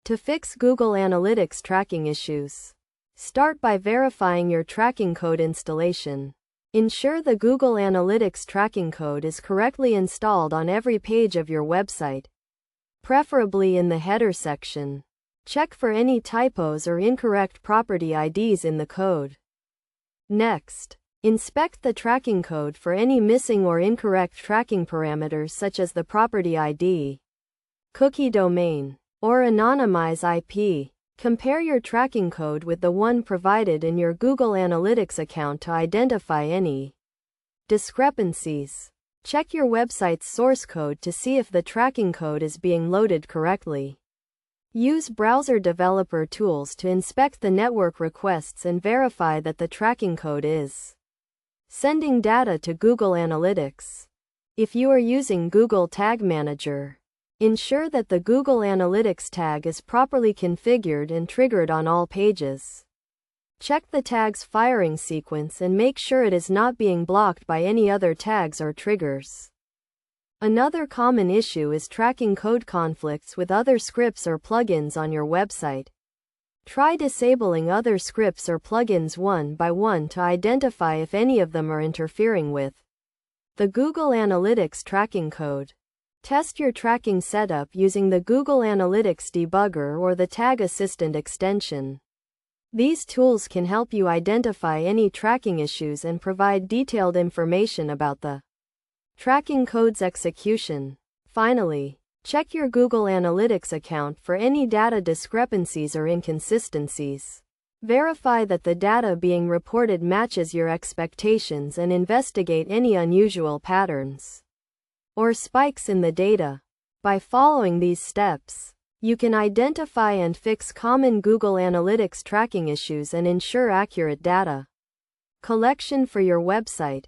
To fix Google Analytics tracking issues, start by verifying your tracking code installation. Ensure the Google Analytics tracking code is correctly installed on every page of your website, preferably in the header section. Check for any typos or incorrect property IDs in the code. Next, inspect the tracking code for any missing or incorrect tracking parameters such as the property ID, cookie domain, or anonymized IP. Compare your tracking code with the one provided in your Google Analytics account to identify any discrepancies. Check your website's source code to see if the tracking code is being loaded correctly. Use browser developer tools to inspect the network requests and verify that the tracking code is sending data to Google Analytics. If you are using Google Tag Manager, ensure that the Google Analytics tag is properly configured and triggered on all pages. Check the tag's firing sequence and make sure it is not being blocked by any other tags or triggers. Another common issue is tracking code conflicts with other scripts or plugins on your website. Try disabling other scripts or plugins one by one to identify if any of them are interfering with the Google Analytics tracking code. Test your tracking setup using the Google Analytics debugger or the Tag Assistant extension. These tools can help you identify any tracking issues and provide detailed information about the tracking code's execution. Finally, check your Google Analytics account for any data discrepancies or inconsistencies. Verify that the data being reported matches your expectations and investigate any unusual patterns or spikes in the data. By following these steps, you can identify and fix common Google Analytics tracking issues and ensure accurate data collection for your website.